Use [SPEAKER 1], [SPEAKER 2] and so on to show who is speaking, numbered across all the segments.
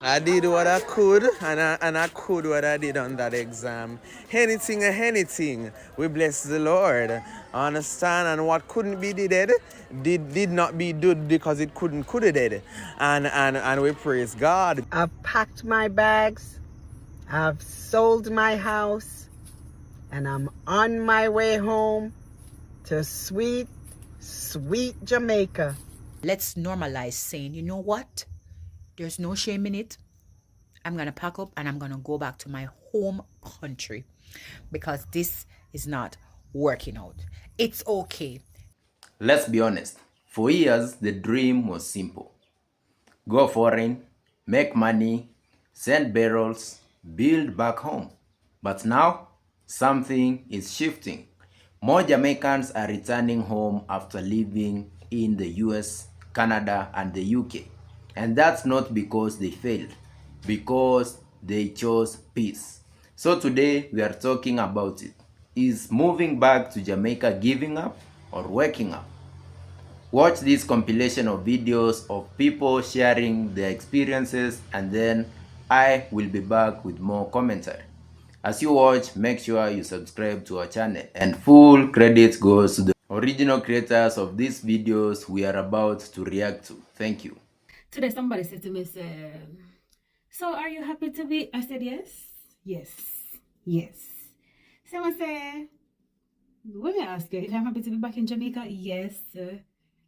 [SPEAKER 1] I did what I could, and I could what I did on that exam. Anything. We bless the Lord. Understand? And what couldn't be did not be done because it could have did. And we praise God.
[SPEAKER 2] I've packed my bags, I've sold my house, and I'm on my way home to sweet, sweet Jamaica.
[SPEAKER 3] Let's normalize saying, you know what? There's no shame in it. I'm going to pack up and I'm going to go back to my home country because this is not working out. It's okay.
[SPEAKER 4] Let's be honest. For years, the dream was simple. Go foreign, make money, send barrels, build back home. But now, something is shifting. More Jamaicans are returning home after living in the US, Canada, and the UK. And that's not because they failed, because they chose peace. So today, we are talking about it. Is moving back to Jamaica giving up or waking up? Watch this compilation of videos of people sharing their experiences, and then I will be back with more commentary. As you watch, make sure you subscribe to our channel, and full credit goes to the original creators of these videos we are about to react to. Thank you.
[SPEAKER 5] Today somebody said to me, so are you happy to be? I said, yes. Someone said, let me ask you if I'm happy to be back in Jamaica. Yes,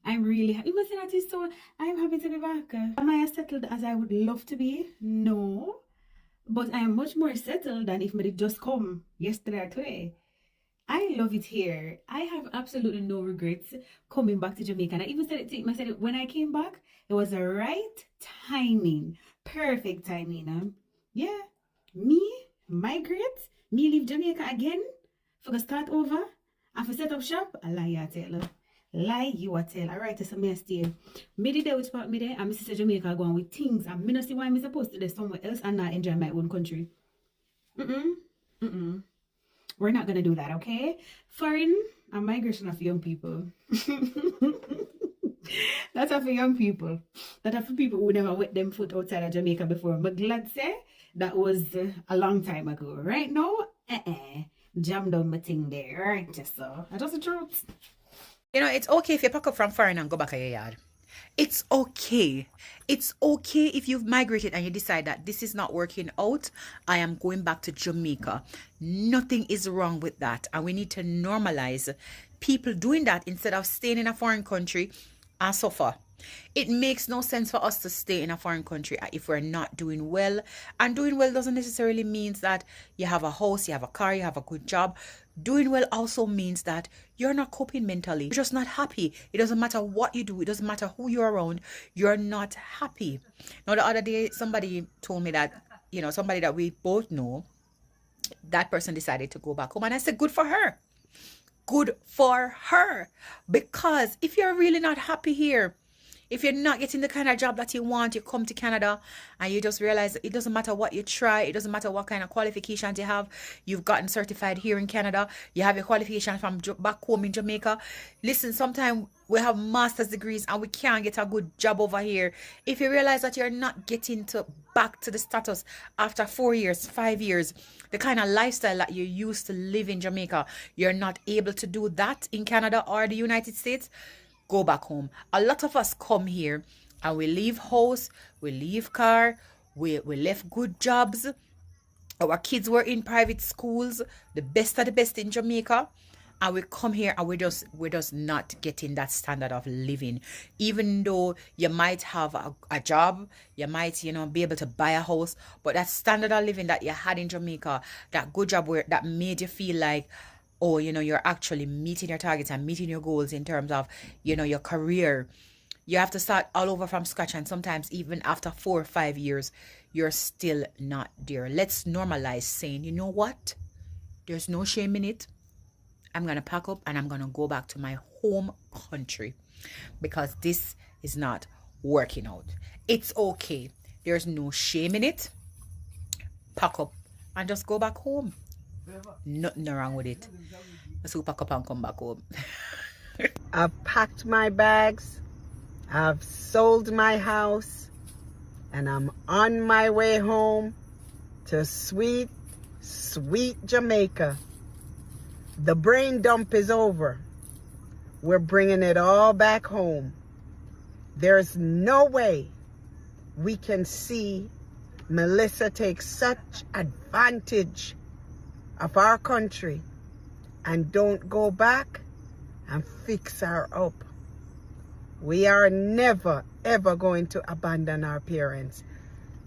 [SPEAKER 5] I'm really happy. You must say that is so. I'm happy to be back. Am I as settled as I would love to be? No. But I am much more settled than if I just come yesterday or today. I love it here. I have absolutely no regrets coming back to Jamaica. And I even said it to him. I said when I came back, it was the right timing. Perfect timing. Yeah. Me migrate. Me leave Jamaica again. For the start over. And for set up shop. A lie you tell. Lie you a tell. Alright, so me stay. Me the day which part me there. And my sister Jamaica going with things. And me not see why I'm supposed to do somewhere else and not enjoy my own country. We're not gonna do that, okay? Foreign and migration are for young people. That's for young people. That are for people who never wet them foot outside of Jamaica before. But glad say that was a long time ago. Right now, jam down my thing there, right? So that's the truth.
[SPEAKER 3] You know, it's okay if you pack up from foreign and go back to your yard. It's okay. It's okay if you've migrated and you decide that this is not working out. I am going back to Jamaica. Nothing is wrong with that. And we need to normalize people doing that instead of staying in a foreign country and suffer. It makes no sense for us to stay in a foreign country if we're not doing well. And doing well doesn't necessarily mean that you have a house, you have a car, you have a good job. Doing well also means that you're not coping mentally. You're just not happy. It doesn't matter what you do. It doesn't matter who you're around. You're not happy. Now, the other day, somebody told me that, somebody that we both know, that person decided to go back home. And I said, good for her. Good for her. Because if you're really not happy here, if you're not getting the kind of job that you want, you come to Canada and you just realize it doesn't matter what you try. It doesn't matter what kind of qualifications you have. You've gotten certified here in Canada. You have your qualification from back home in Jamaica. Listen, sometimes we have master's degrees and we can't get a good job over here. If you realize that you're not getting back to the status after 4 years, 5 years, the kind of lifestyle that you used to live in Jamaica, you're not able to do that in Canada or the United States, go back home. A lot of us come here and we leave house, we leave car, we left good jobs. Our kids were in private schools, the best of the best in Jamaica. And we come here and we're just not getting that standard of living. Even though you might have a job, you might, be able to buy a house, but that standard of living that you had in Jamaica, that good job that made you feel like, oh, you're actually meeting your targets and meeting your goals in terms of, your career. You have to start all over from scratch. And sometimes even after 4 or 5 years, you're still not there. Let's normalize saying, you know what? There's no shame in it. I'm going to pack up and I'm going to go back to my home country because this is not working out. It's okay. There's no shame in it. Pack up and just go back home. Nothing wrong with it. So pack up and come back home.
[SPEAKER 2] I've packed my bags, I've sold my house, and I'm on my way home to sweet, sweet Jamaica. The brain dump is over. We're bringing it all back home. There's no way we can see Melissa take such advantage of our country and don't go back and fix her up. We are never, ever going to abandon our parents.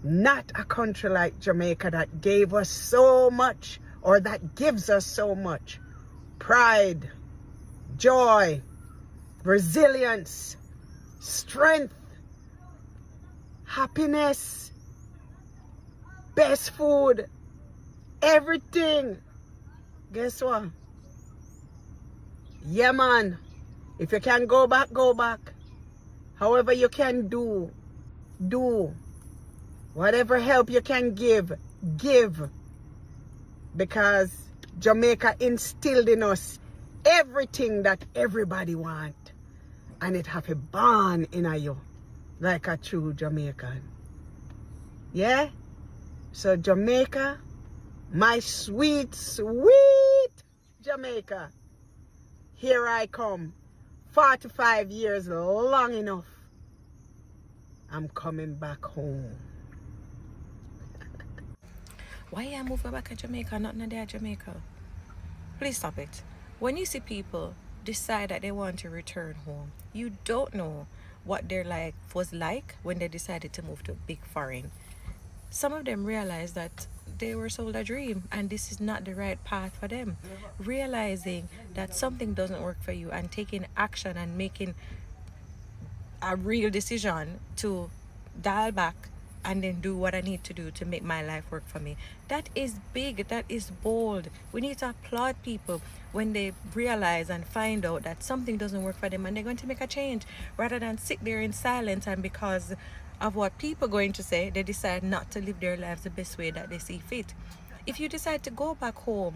[SPEAKER 2] Not a country like Jamaica that gave us so much, or that gives us so much. Pride, joy, resilience, strength, happiness, best food, everything. Guess what? Yeah, man. If you can go back, go back. However you can do. Whatever help you can give. Because Jamaica instilled in us everything that everybody want. And it have a born in you. Like a true Jamaican. Yeah? So Jamaica, my sweet, sweet Jamaica. Here I come. 45 years long enough. I'm coming back home.
[SPEAKER 6] Why you moving back to Jamaica, not in there Jamaica? Please stop it. When you see people decide that they want to return home, you don't know what their life was like when they decided to move to a big foreign. Some of them realize that they were sold a dream and this is not the right path for them. Realizing that something doesn't work for you and taking action and making a real decision to dial back and then do what I need to do to make my life work for me. That is big, that is bold. We need to applaud people when they realize and find out that something doesn't work for them and they're going to make a change, rather than sit there in silence and because of what people are going to say, they decide not to live their lives the best way that they see fit. If you decide to go back home,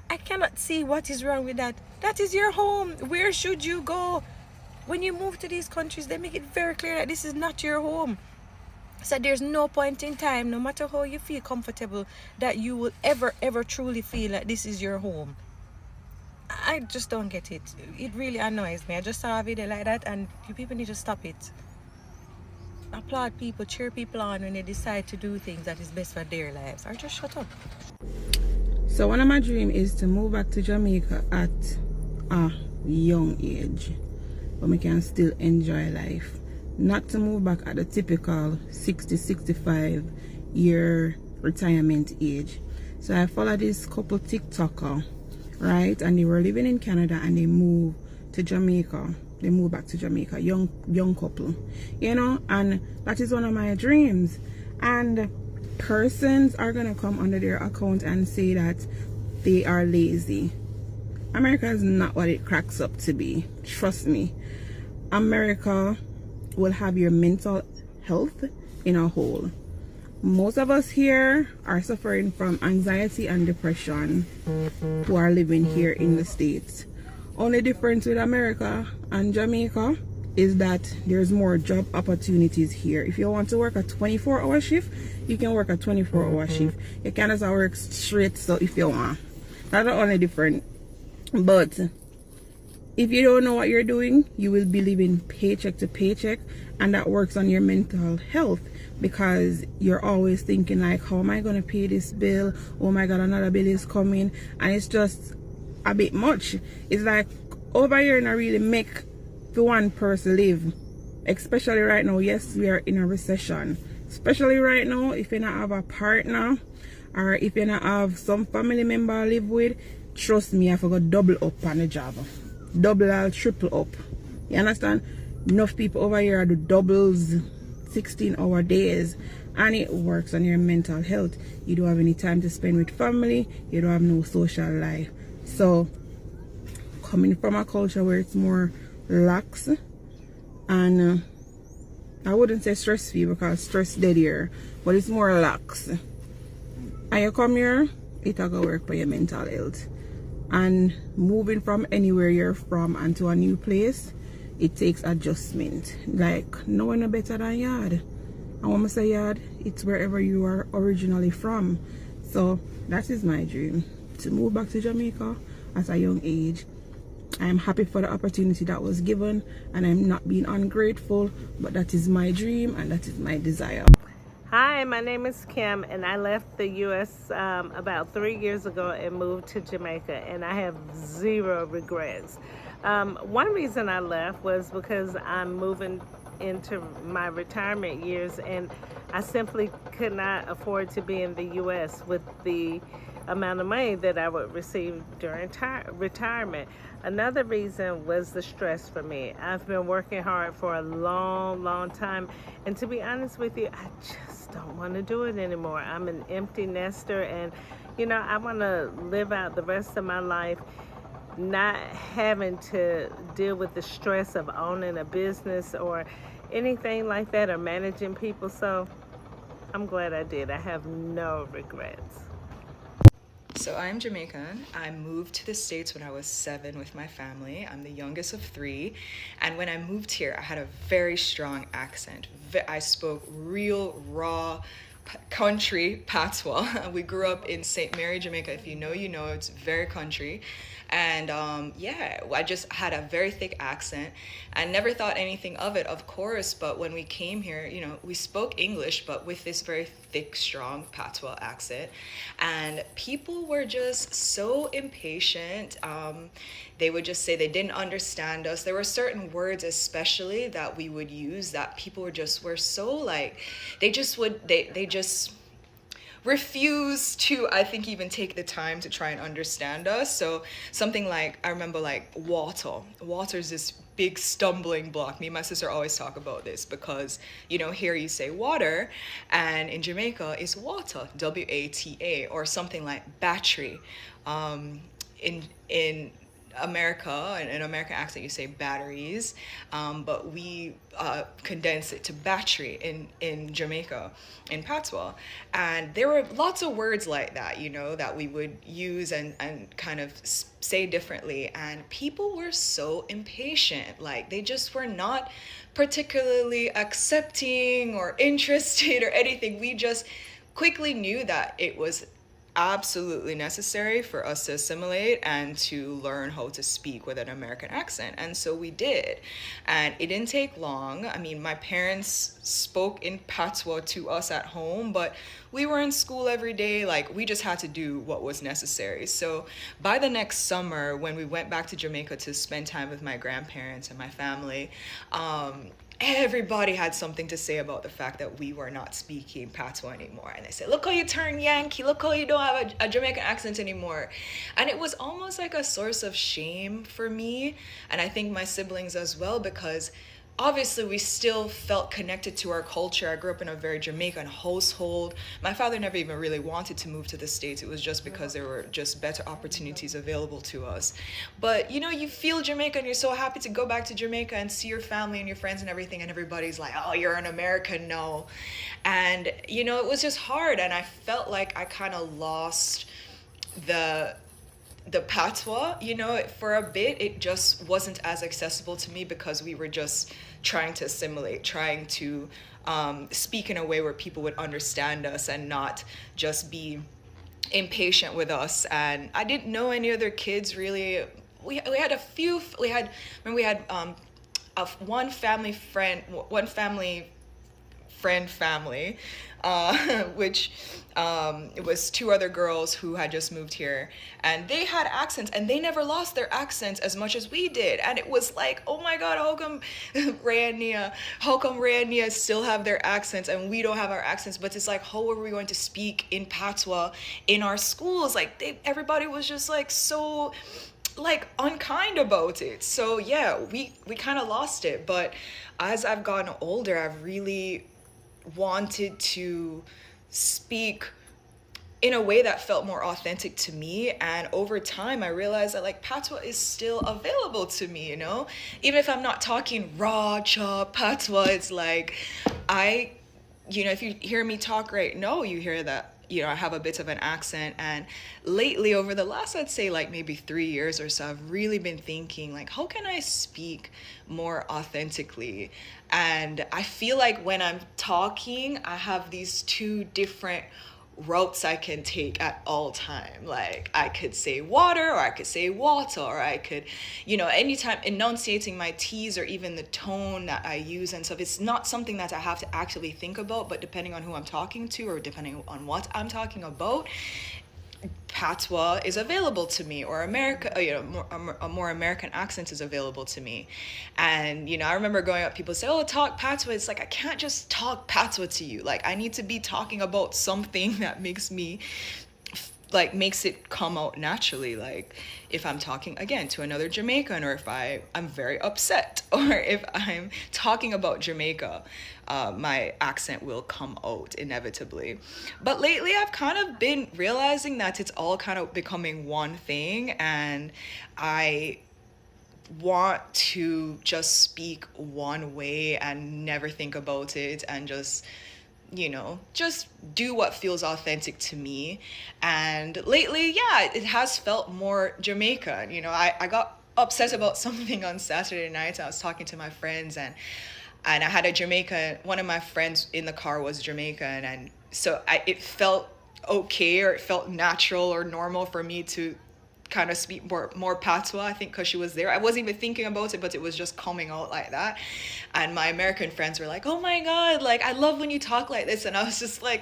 [SPEAKER 6] I cannot see what is wrong with that. That is your home. Where should you go? When you move to these countries, they make it very clear that this is not your home. So there's no point in time, no matter how you feel comfortable, that you will ever truly feel that this is your home. I just don't get it. It really annoys me. I just saw a video like that and you people need to stop it. Applaud people, cheer people on when they decide to do things that is best for their lives, or just shut up.
[SPEAKER 7] So one of my dreams is to move back to Jamaica at a young age, but we can still enjoy life. Not to move back at the typical 60-65 year retirement age. So I follow this couple TikToker, right? And they were living in Canada and they moved to Jamaica. They moved back to Jamaica, young couple, you know, and that is one of my dreams. And persons are gonna come under their account and say that they are lazy. America is not what it cracks up to be. Trust me. America will have your mental health in a whole. Most of us here are suffering from anxiety and depression who are living here in the States. Only difference with America and Jamaica is that there's more job opportunities here. If you want to work a 24-hour shift, you can work a 24-hour shift. You can just work straight so if you want. That's the only difference. But if you don't know what you're doing, you will be living paycheck to paycheck, and that works on your mental health because you're always thinking like, how am I going to pay this bill? Oh my God, another bill is coming, and it's just a bit much. It's like over here not really make for one person live, especially right now. Yes, we are in a recession, especially right now. If you not have a partner or if you not have some family member live with, trust me, I forgot double up on the job, double or triple up. You understand? Enough people over here do doubles, 16-hour days, and it works on your mental health. You don't have any time to spend with family, you don't have no social life. So coming from a culture where it's more lax and I wouldn't say stress free because stress dead here, but it's more lax, and you come here, it'll go work for your mental health. And moving from anywhere you're from and to a new place, it takes adjustment. Like no one better than yard. And when I say yard, it's wherever you are originally from. So that is my dream, to move back to Jamaica at a young age. I am happy for the opportunity that was given, and I'm not being ungrateful, but that is my dream and that is my desire.
[SPEAKER 8] Hi, my name is Kim, and I left the U.S. About 3 years ago and moved to Jamaica, and I have zero regrets. One reason I left was because I'm moving into my retirement years, and I simply could not afford to be in the U.S. with the amount of money that I would receive during retirement. Another reason was the stress for me. I've been working hard for a long time, and to be honest with you, I just don't want to do it anymore. I'm an empty nester, and I want to live out the rest of my life not having to deal with the stress of owning a business or anything like that, or managing people. So I'm glad I did. I have no regrets.
[SPEAKER 9] So I'm Jamaican. I moved to the States when I was 7 with my family. I'm the youngest of 3. And when I moved here, I had a very strong accent. I spoke real, raw, country patois. We grew up in St. Mary, Jamaica. If you know, you know, it's very country. And I just had a very thick accent. I never thought anything of it, of course, but when we came here, we spoke English, but with this very thick, strong patois accent. And people were just so impatient. They would just say they didn't understand us. There were certain words especially that we would use that people were so like, they just refuse to, I think, even take the time to try and understand us. So something like, I remember like water. Water is this big stumbling block. Me and my sister always talk about this because, here you say water, and in Jamaica it's water, W-A-T-A, or something like battery. In America, in an American accent, you say batteries, but we condense it to battery in Jamaica, in patois. And there were lots of words like that, that we would use and kind of say differently. And people were so impatient. Like, they just were not particularly accepting or interested or anything. We just quickly knew that it was absolutely necessary for us to assimilate and to learn how to speak with an American accent. And so we did. And it didn't take long. I mean, my parents spoke in patois to us at home, but we were in school every day. Like, we just had to do what was necessary. So by the next summer, when we went back to Jamaica to spend time with my grandparents and my family, everybody had something to say about the fact that we were not speaking patois anymore. And they said, look how you turn Yankee, look how you don't have a Jamaican accent anymore. And it was almost like a source of shame for me, and I think my siblings as well, because obviously we still felt connected to our culture. I grew up in a very Jamaican household. My father never even really wanted to move to the States. It was just because there were just better opportunities available to us. But you feel Jamaican, you're so happy to go back to Jamaica and see your family and your friends and everything, and everybody's like, oh, you're an American now. And it was just hard, and I felt like I kind of lost the patois, for a bit. It just wasn't as accessible to me because we were just trying to assimilate, trying to speak in a way where people would understand us and not just be impatient with us. And I didn't know any other kids really. We had a few. We had one family friend, which it was 2 other girls who had just moved here, and they had accents, and they never lost their accents as much as we did. And it was like, oh my God, how come Ray and Nia still have their accents and we don't have our accents? But it's like, how are we going to speak in patois in our schools? Like, everybody was just like so unkind about it. So yeah, we kind of lost it. But as I've gotten older, I've really wanted to speak in a way that felt more authentic to me. And over time, I realized that patois is still available to me, even if I'm not talking raw, chop patois. It's like, I if you hear me talk right now, you hear that, I have a bit of an accent. And lately, over the last, I'd say like maybe 3 years or so, I've really been thinking like, how can I speak more authentically? And I feel like when I'm talking, I have these two different routes I can take at all time. Like I could say water, or I could say water, or I could, anytime enunciating my T's, or even the tone that I use and stuff. It's not something that I have to actually think about, but depending on who I'm talking to, or depending on what I'm talking about, patois is available to me, or a more American accent is available to me. And I remember growing up, people say, "Oh, talk patois." It's like, I can't just talk patois to you. Like I need to be talking about something that makes it come out naturally. Like if I'm talking again to another Jamaican, or if I'm very upset, or if I'm talking about Jamaica, my accent will come out inevitably. But lately I've kind of been realizing that it's all kind of becoming one thing, and I want to just speak one way and never think about it, and just do what feels authentic to me. And lately, yeah, it has felt more Jamaican. I got upset about something on Saturday night. I was talking to my friends, and I had one of my friends in the car was Jamaican, and so it felt okay, or it felt natural or normal for me to kind of speak more patois, I think, because she was there. I wasn't even thinking about it, but it was just coming out like that. And my American friends were like, "Oh my God, like, I love when you talk like this." And I was just like,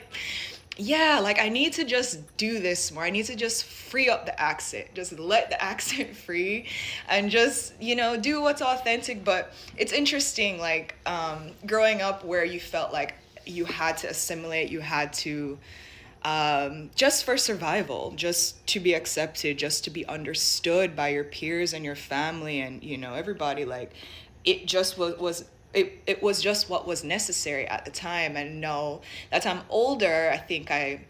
[SPEAKER 9] yeah, like, I need to just do this more. I need to just free up the accent, just let the accent free, and just, do what's authentic. But it's interesting, like, growing up where you felt like you had to assimilate, you had to, just for survival, just to be accepted, just to be understood by your peers and your family and, everybody. Like, it just it was just what was necessary at the time. And now that I'm older, I think I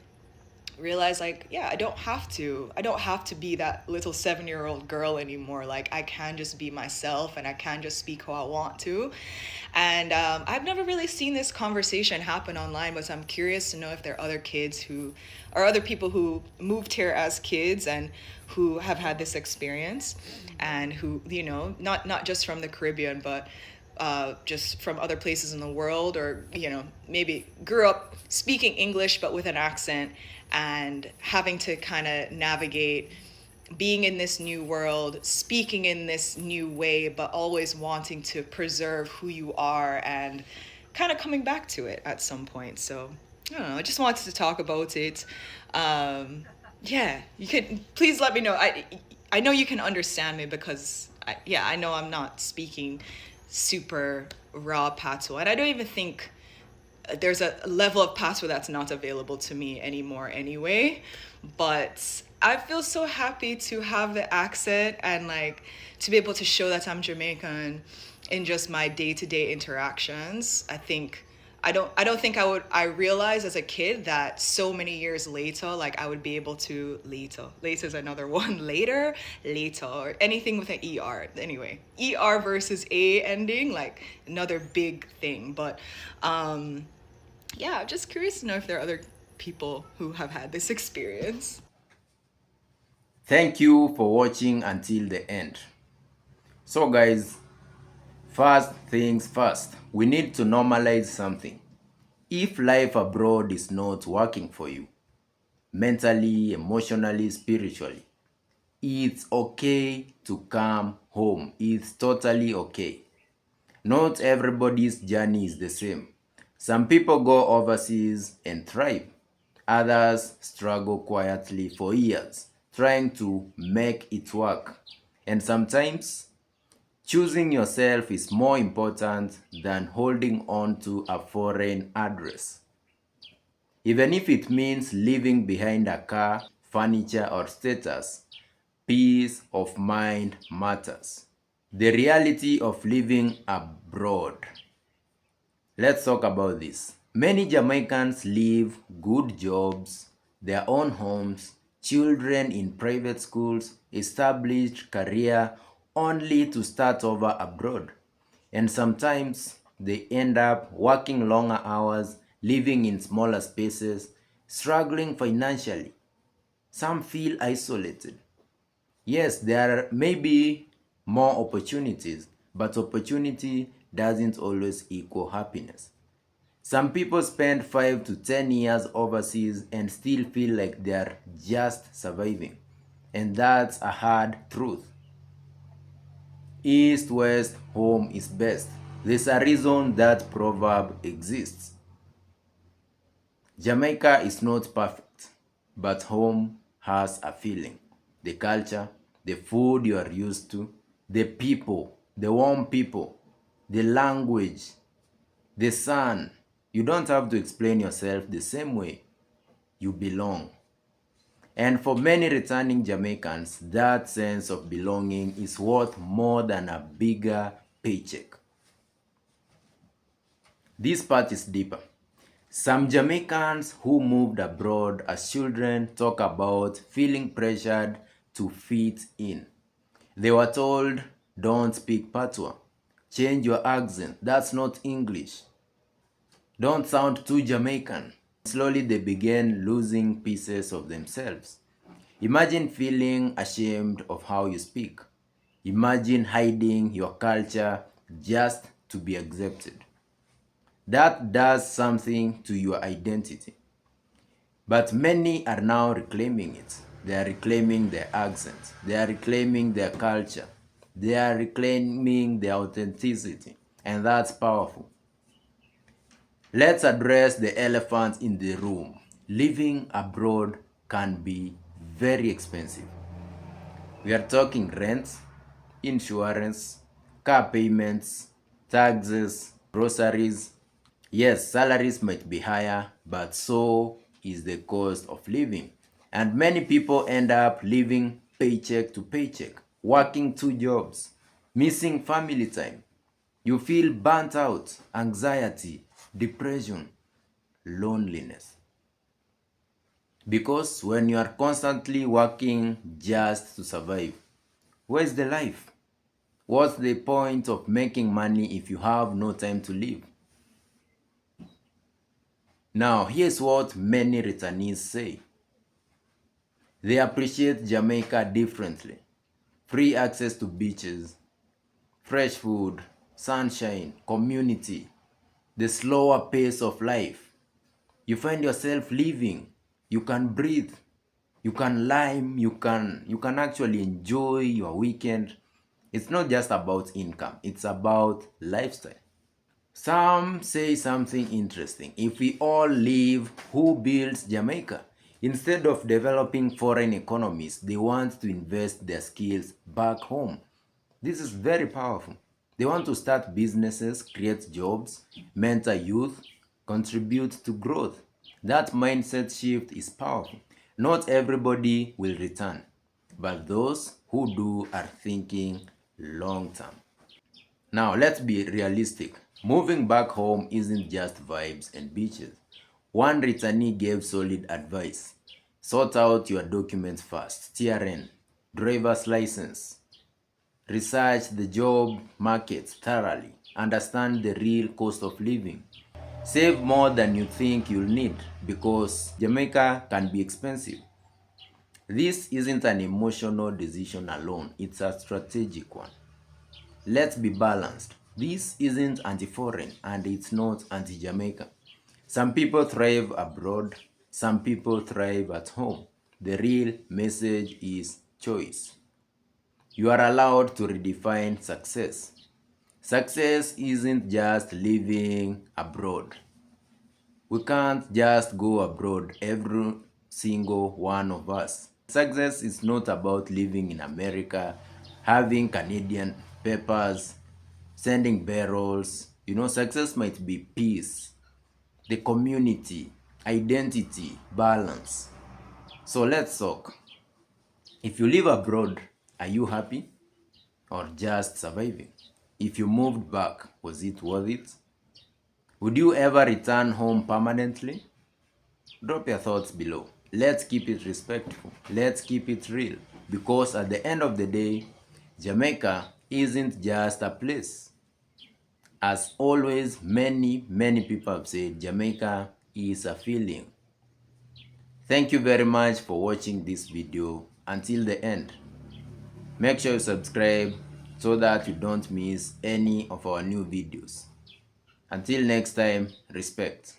[SPEAKER 9] realize, like, yeah, I don't have to be that little 7-year-old girl anymore. Like, I can just be myself, and I can just speak how I want to. And I've never really seen this conversation happen online, but I'm curious to know if there are other kids other people who moved here as kids and who have had this experience, and who, not just from the Caribbean, but just from other places in the world, or, maybe grew up speaking English but with an accent, and having to kind of navigate being in this new world, speaking in this new way, but always wanting to preserve who you are, and kind of coming back to it at some point. So I don't know, I just wanted to talk about it. Yeah, you can please let me know. I know you can understand me, because I know I'm not speaking super raw patois, and I don't even think there's a level of patois that's not available to me anymore anyway. But I feel so happy to have the accent, and like to be able to show that I'm Jamaican in just my day-to-day interactions. I don't think I realized as a kid that so many years later, like, I would be able to later is another one, later, or anything with an ER. Anyway, ER versus A ending, like, another big thing. But yeah, I'm just curious to know if there are other people who have had this experience.
[SPEAKER 4] Thank you for watching until the end. So guys, first things first, we need to normalize something. If life abroad is not working for you, mentally, emotionally, spiritually, it's okay to come home. It's totally okay. Not everybody's journey is the same. Some people go overseas and thrive. Others struggle quietly for years, trying to make it work. And sometimes, choosing yourself is more important than holding on to a foreign address. Even if it means leaving behind a car, furniture, or status, peace of mind matters. The reality of living abroad. Let's talk about this. Many Jamaicans leave good jobs, their own homes, children in private schools, established career, only to start over abroad. And sometimes they end up working longer hours living in smaller spaces, struggling financially. Some feel isolated. Yes, there may be more opportunities, but opportunity doesn't always equal happiness. Some people spend 5 to 10 years overseas and still feel like they're just surviving. And that's a hard truth. East, West, home is best. There's a reason that proverb exists. Jamaica is not perfect, but home has a feeling. The culture, the food you are used to, the people, the warm people, the language, the sun. You don't have to explain yourself the same way. You belong. And for many returning Jamaicans, that sense of belonging is worth more than a bigger paycheck. This part is deeper. Some Jamaicans who moved abroad as children talk about feeling pressured to fit in. They were told, don't speak patois, change your accent, that's not English. Don't sound too Jamaican. Slowly they began losing pieces of themselves. Imagine feeling ashamed of how you speak. Imagine hiding your culture just to be accepted. That does something to your identity. But many are now reclaiming it. They are reclaiming their accent. They are reclaiming their culture. They are reclaiming their authenticity. And that's powerful. Let's address the elephant in the room. Living abroad can be very expensive. We are talking rent, insurance, car payments, taxes, groceries. Yes, salaries might be higher, but so is the cost of living. And many people end up living paycheck to paycheck, working 2 jobs, missing family time. You feel burnt out, anxiety, depression, loneliness. Because when you are constantly working just to survive, where's the life? What's the point of making money if you have no time to live? Now, here's what many returnees say. They appreciate Jamaica differently. Free access to beaches, fresh food, sunshine, community, the slower pace of life. You find yourself living. You can breathe. You can lime. You can actually enjoy your weekend. It's not just about income. It's about lifestyle. Some say something interesting. If we all leave, who builds Jamaica? Instead of developing foreign economies, they want to invest their skills back home. This is very powerful. They want to start businesses, create jobs, mentor youth, contribute to growth. That mindset shift is powerful. Not everybody will return, but those who do are thinking long term. Now, let's be realistic. Moving back home isn't just vibes and beaches. One returnee gave solid advice. Sort out your documents first. TRN, driver's license. Research the job market thoroughly. Understand the real cost of living. Save more than you think you'll need because Jamaica can be expensive. This isn't an emotional decision alone, it's a strategic one. Let's be balanced. This isn't anti-foreign and it's not anti-Jamaica. Some people thrive abroad, some people thrive at home. The real message is choice. You are allowed to redefine success. Success isn't just living abroad. We can't just go abroad, every single one of us. Success is not about living in America, having Canadian papers, sending barrels. Success might be peace, the community, identity, balance. So let's talk. If you live abroad, are you happy or just surviving? If you moved back, was it worth it? Would you ever return home permanently? Drop your thoughts below. Let's keep it respectful. Let's keep it real. Because at the end of the day, Jamaica isn't just a place. As always, many people have said Jamaica is a feeling. Thank you very much for watching this video until the end. Make sure you subscribe so that you don't miss any of our new videos. Until next time, respect.